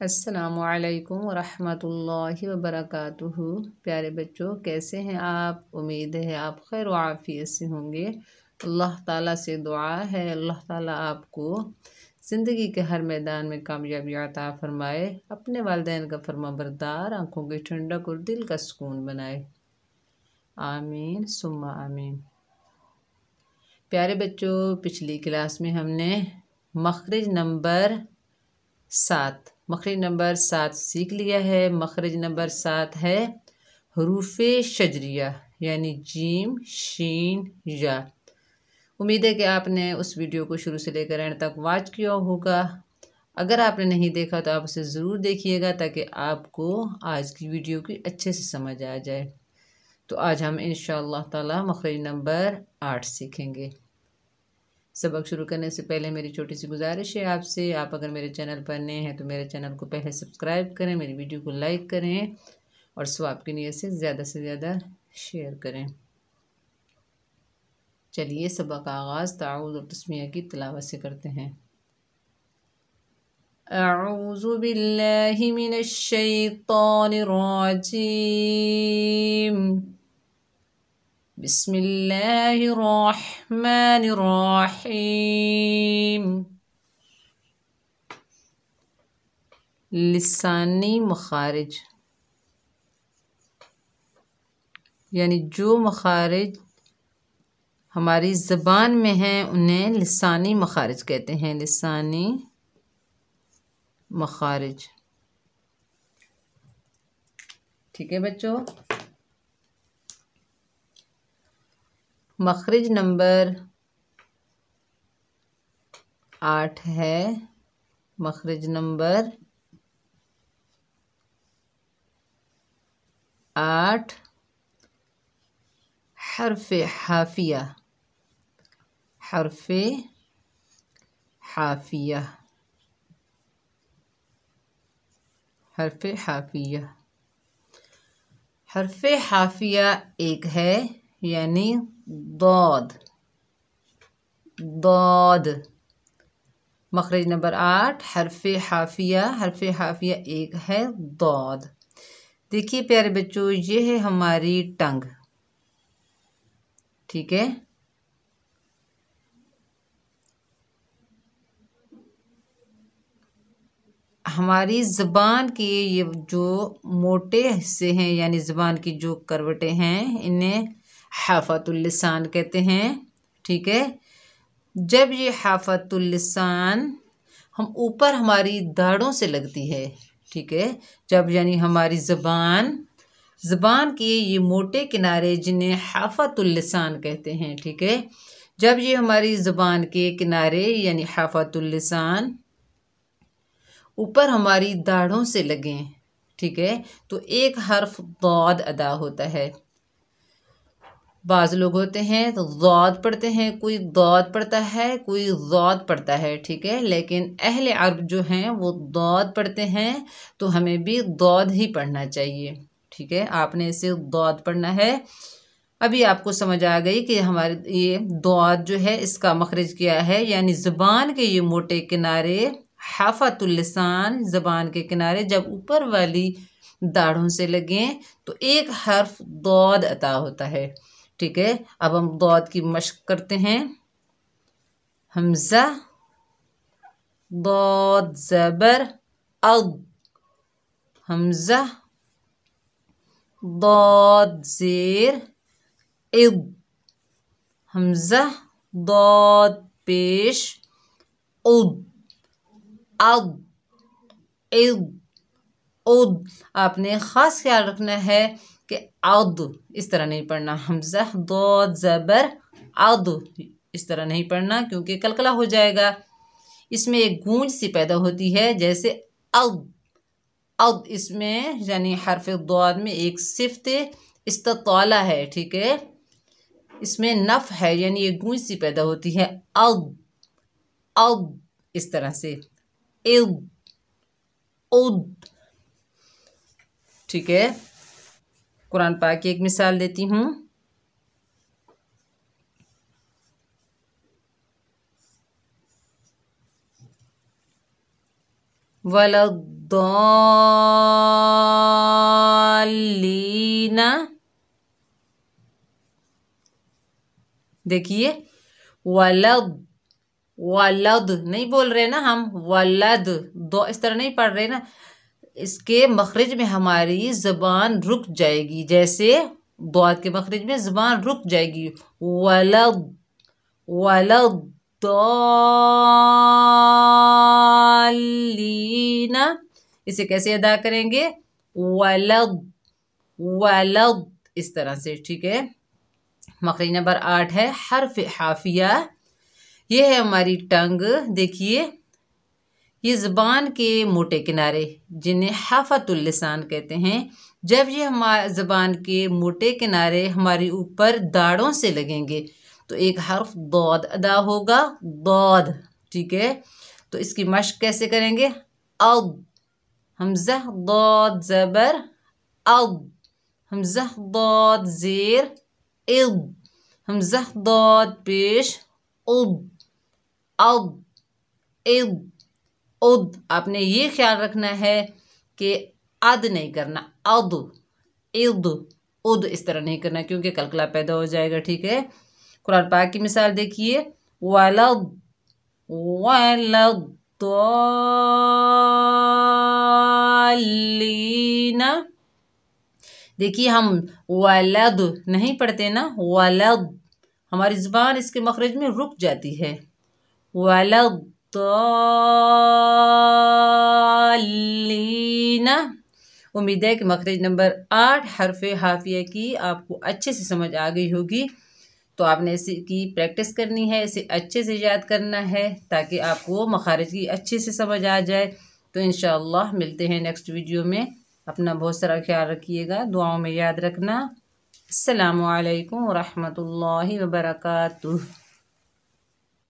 अस्सलामुअलैकुम वरहमतुल्लाहि वबरकातुहू। प्यारे बच्चों, कैसे हैं आप? उम्मीद है आप खैर व आफियत से होंगे। अल्लाह ताला से दुआ है अल्लाह ताला आपको ज़िंदगी के हर मैदान में कामयाबी अता फरमाए, अपने वालिदैन का फरमाबरदार, आँखों की ठंडक और दिल का सुकून बनाए। आमीन सुम्मा आमीन। प्यारे बच्चों, पिछली क्लास में हमने मखरज नंबर 7 सीख लिया है। मखरज नंबर 7 है हरूफ़े शजरिया यानी जीम, शीन, या। उम्मीद है कि आपने उस वीडियो को शुरू से लेकर एंड तक वॉच किया होगा। अगर आपने नहीं देखा तो आप उसे ज़रूर देखिएगा ताकि आपको आज की वीडियो की अच्छे से समझ आ जाए। तो आज हम इंशाअल्लाह ताला मखरज नंबर 8 सीखेंगे। सबक शुरू करने से पहले मेरी छोटी सी गुजारिश है आपसे, आप अगर मेरे चैनल पर नए हैं तो मेरे चैनल को पहले सब्सक्राइब करें, मेरी वीडियो को लाइक करें और सवाब की नीयत से ज़्यादा शेयर करें। चलिए सबक का आगाज़ ताऊज़ और तस्मीया की तिलावत से करते हैं। अऊज़ु बिल्लाहि मिनश शैतानिर रजीम। बिस्मिल्लाहिर्रहमानिर्रहीम। लिसानी मखारिज यानी जो मखारिज हमारी ज़बान में हैं उन्हें लिसानी मखारिज कहते हैं। लिसानी मखारिज, ठीक है बच्चों। मखरज नंबर 8 है मखरज नंबर 8 हर्फ़े हाफिया। हर्फ़े हाफिया, हर्फ़े हाफिया। हर्फ़े हाफिया एक है यानी दौद। दौद मखरज नंबर 8 हर्फ़े हाफिया। हर्फ़े हाफिया एक है दौद। देखिए प्यारे बच्चों, ये है हमारी टंग, ठीक है। हमारी ज़बान के ये जो मोटे हिस्से हैं यानी ज़बान की जो करवटें हैं इन्हें हाफ़तुल लिसान कहते हैं, ठीक है। जब ये हाफ़तुल लिसान हम ऊपर हमारी दाढ़ों से लगती है, ठीक है। जब यानी हमारी ज़बान के ये मोटे किनारे जिन्हें हाफ़तुल लिसान कहते हैं, ठीक है। जब ये हमारी ज़बान के किनारे यानी हाफ़तुल लिसान ऊपर हमारी दाढ़ों से लगें, ठीक है, तो एक हर्फ दौद अदा होता है। बाज़ लोग होते हैं तो दौद पढ़ते हैं, कोई दौद पढ़ता है, कोई दौद पढ़ता है, ठीक है। लेकिन अहले अरब जो हैं वो दौद पढ़ते हैं, तो हमें भी दौद ही पढ़ना चाहिए, ठीक है। आपने इसे दौद पढ़ना है। अभी आपको समझ आ गई कि हमारे ये दौद जो है इसका मखरज क्या है, यानी ज़बान के ये मोटे किनारे हाफ़तुल लिसान, ज़बान के किनारे जब ऊपर वाली दाढ़ों से लगें तो एक हर्फ दौद अता होता है, ठीक है। अब हम दौद की मश्क करते हैं। हमज़ा दौद ज़बर अद। हमज़ा दौद ज़ेर इद। हमज़ा दौद पेश उद। अद इद उद। आपने ख़ास ख्याल रखना है कि अद इस तरह नहीं पढ़ना। हमज़ा दौद ज़बर अद इस तरह नहीं पढ़ना क्योंकि कलकला हो जाएगा। इसमें एक गूंज सी पैदा होती है जैसे अद। अद इसमें यानी हर्फ दौद में एक सिफ्त इस्तताला है, ठीक है। इसमें नफ है यानी एक गूंज सी पैदा होती है। अद अद इस तरह से इद उद, ठीक है। कुरान पाक की एक मिसाल देती हूँ। दौलीना। देखिए वलद, वलद नहीं बोल रहे ना हम, वलद दो इस तरह नहीं पढ़ रहे ना, इसके मखरज में हमारी जबान रुक जाएगी, जैसे दौद के मखरज में जबान रुक जाएगी। वलद, वलद दौलीना। इसे कैसे अदा करेंगे? वलद, वलद इस तरह से, ठीक है। मखरज नंबर 8 है हर्फ हाफिया। ये है हमारी टंग। देखिए ये ज़बान के मोटे किनारे जिन्हें हाफतुल लिसान कहते हैं, जब ये हमारे ज़बान के मोटे किनारे हमारी ऊपर दाढ़ों से लगेंगे तो एक हर्फ दौद अदा होगा, दौद, ठीक है। तो इसकी मश्क कैसे करेंगे? अद, हमज़ा दौद ज़बर अद, हमज़ा दौद ज़ेर इद, हमज़ा दौद पेश उद, अद इद उद। आपने ये ख्याल रखना है कि अद नहीं करना, अद इद उद इस तरह नहीं करना, क्योंकि कलकला पैदा हो जाएगा, ठीक है। कुरान पाक की मिसाल देखिए, वलद, वलद दौलीना। देखिए हम वलद नहीं पढ़ते ना, वलद हमारी ज़ुबान इसके मखरज में रुक जाती है। वलद दौलीना। उम्मीद है कि मखरज नंबर 8 हर्फ हाफिया की आपको अच्छे से समझ आ गई होगी। तो आपने इसकी प्रैक्टिस करनी है, इसे अच्छे से याद करना है ताकि आपको मखारिज की अच्छे से समझ आ जाए। तो इंशाअल्लाह मिलते हैं नेक्स्ट वीडियो में। अपना बहुत सारा ख्याल रखिएगा, दुआओं में याद रखना। अस्सलामु अलैकुम व रहमतुल्लाहि व बरकातुहू।